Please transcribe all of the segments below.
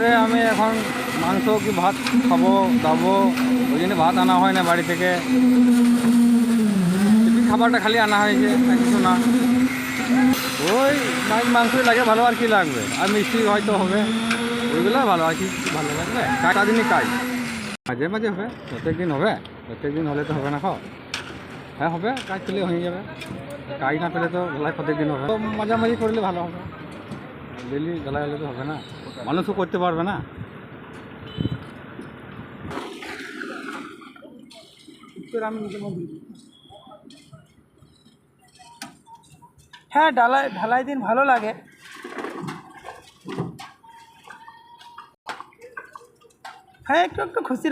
দুপুরে আমি এখন মাংস কি ভাত খাবো দাবো, ওই জন্য ভাত আনা হয় না বাড়ি থেকে। টিফিন খাবারটা খালি আনা হয়েছে, আর কিছু না। ওই মাংসই লাগে ভালো, আর কি লাগবে, আর মিষ্টি হয়তো হবে, ওইগুলো ভালো, আর কি ভালো লাগবে। কাটা দিনই কাজ মাঝে মাঝে হবে, প্রত্যেক দিন হবে? প্রত্যেক দিন হলে তো হবে না। হ্যাঁ হবে, কাজ পেলে হয়ে যাবে। কাজ না পেলে তো গলায় প্রত্যেক দিন হবে। তো মাঝামাঝি করলে ভালো হবে, ডেলি গলায় হলে তো হবে না, মানুষও করতে পারবে না। হ্যাঁ, ঢালাই দিন ভালো লাগে। হ্যাঁ, একটু একটু খুশি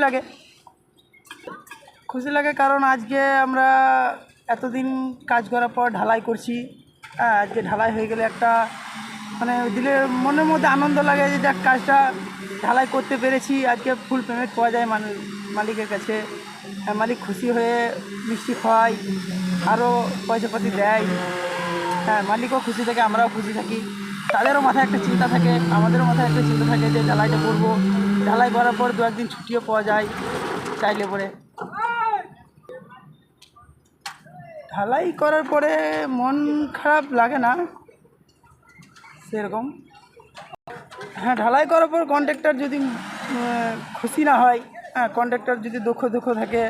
লাগে। কারণ আজকে আমরা এতদিন কাজ করার পর ঢালাই করছি। হ্যাঁ, আজকে ঢালাই হয়ে গেলে একটা মানে দিলে মনের মধ্যে আনন্দ লাগে যে যাক কাজটা ঢালাই করতে পেরেছি। আজকে ফুল পেমেন্ট পাওয়া যায় মালিকের কাছে। মালিক খুশি হয়ে মিষ্টি খাওয়াই, আরও পয়সাপাতি দেয়। হ্যাঁ, মালিকও খুশি থাকে, আমরাও খুশি থাকি। তাদেরও মাথায় একটা চিন্তা থাকে, আমাদেরও মাথায় একটা চিন্তা থাকে যে ঢালাইটা করবো। ঢালাই করার পর 2-1 দিন ছুটিও পাওয়া যায় চাইলে পরে। ঢালাই করার পরে মন খারাপ লাগে না সেরকম। হ্যাঁ, ঢালাই করার পর কন্ট্রাক্টর যদি খুশি না হয়, হ্যাঁ, কন্ট্রাক্টর যদি দুঃখ থাকে,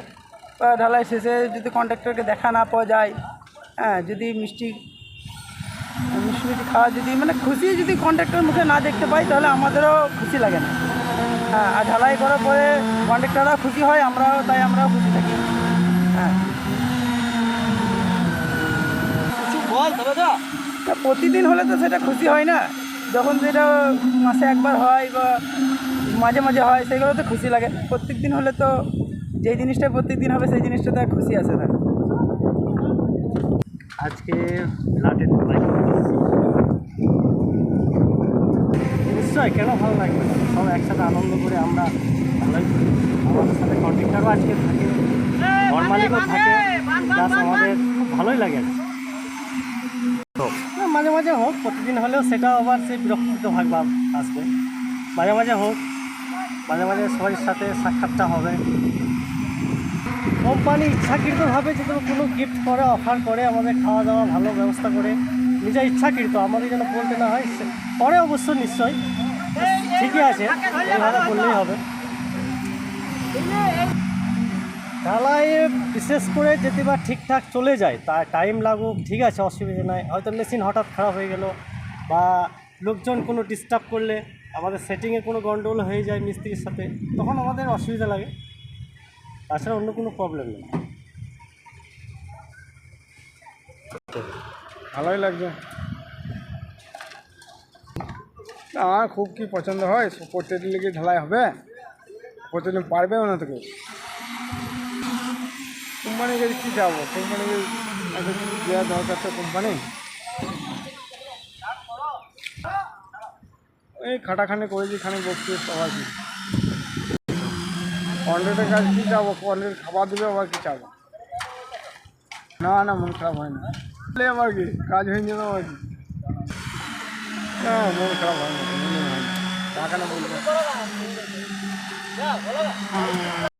বা ঢালাই শেষে যদি কন্ট্রাক্টরকে দেখা না পাওয়া যায়, হ্যাঁ, যদি মিষ্টি খাওয়া যদি মানে খুশি যদি কন্ট্রাক্টর মুখে না দেখতে পাই, তাহলে আমাদেরও খুশি লাগে না। হ্যাঁ, আর ঢালাই করার পরে কন্ট্রাক্টররাও খুশি হয়, আমরাও খুশি থাকি। হ্যাঁ, প্রতিদিন হলে তো সেটা খুশি হয় না। যখন যেটা মাসে একবার হয় বা মাঝে মাঝে হয়, সেগুলো তো খুশি লাগে। প্রত্যেক দিন হলে তো যেই জিনিসটা প্রত্যেক দিন হবে সেই জিনিসটাতে খুশি আসে না। আজকে ফ্ল্যাটের ঢালাই নিশ্চয়ই, কেন ভালো লাগবে না? সব একসাথে আনন্দ করে আমরা ঢালাই করি। আমাদের সাথে কন্ট্রাক্টরও আজকে থাকে, ঘর মালিকও থাকে, প্লাস আমাদের খুব ভালোই লাগে। তো মাঝে মাঝে হোক, প্রতিদিন হলেও সেটাও আবার সেই বিরক্তিত ভাগ আসবে। মাঝে মাঝে হোক, মাঝে মাঝে সবার সাথে সাক্ষাৎটা হবে। কোম্পানি ইচ্ছাকৃতভাবে যদি কোনো গিফট করে, অফার করে, আমাদের খাওয়া দাওয়া ভালো ব্যবস্থা করে, নিজের ইচ্ছাকৃত, আমাদের যেন বলতে না হয়, পরে অবশ্য নিশ্চয়ই ঠিকই আছে, এইভাবে করলেই হবে। ঢালাই বিশেষ করে যদি বা ঠিকঠাক চলে যায়, তার টাইম লাগুক, ঠিক আছে, অসুবিধা নাই। হয়তো মেশিন হঠাৎ খারাপ হয়ে গেল, বা লোকজন কোনো ডিস্টার্ব করলে, আমাদের সেটিংয়ে কোনো গন্ডগোল হয়ে যায় মিস্ত্রির সাথে, তখন আমাদের অসুবিধা লাগে। তাছাড়া অন্য কোনো প্রবলেম নেই। ভালোই লাগছে। আমার খুব কি পছন্দ হয়, প্রত্যেকদিন লেগে ঢালাই হবে, প্রত্যেকদিন পারবেও না তোকে। কোম্পানিকে কী যাবো, কোম্পানিকে দেওয়া দরকার তো কোম্পানি। এই খাটাখানি করেছি, খানি বসছি সবাই। কি কন্ট্রাক্টের কাজ কী চাবো, কন্ট্রাক্ট খাবার দেবে, আবার কী চাবো? না মন খারাপ হয় না, আবার কি কাজ হয়ে যাবে, আবার কি। না, মন খারাপ হয় না, টাকা না বলবো।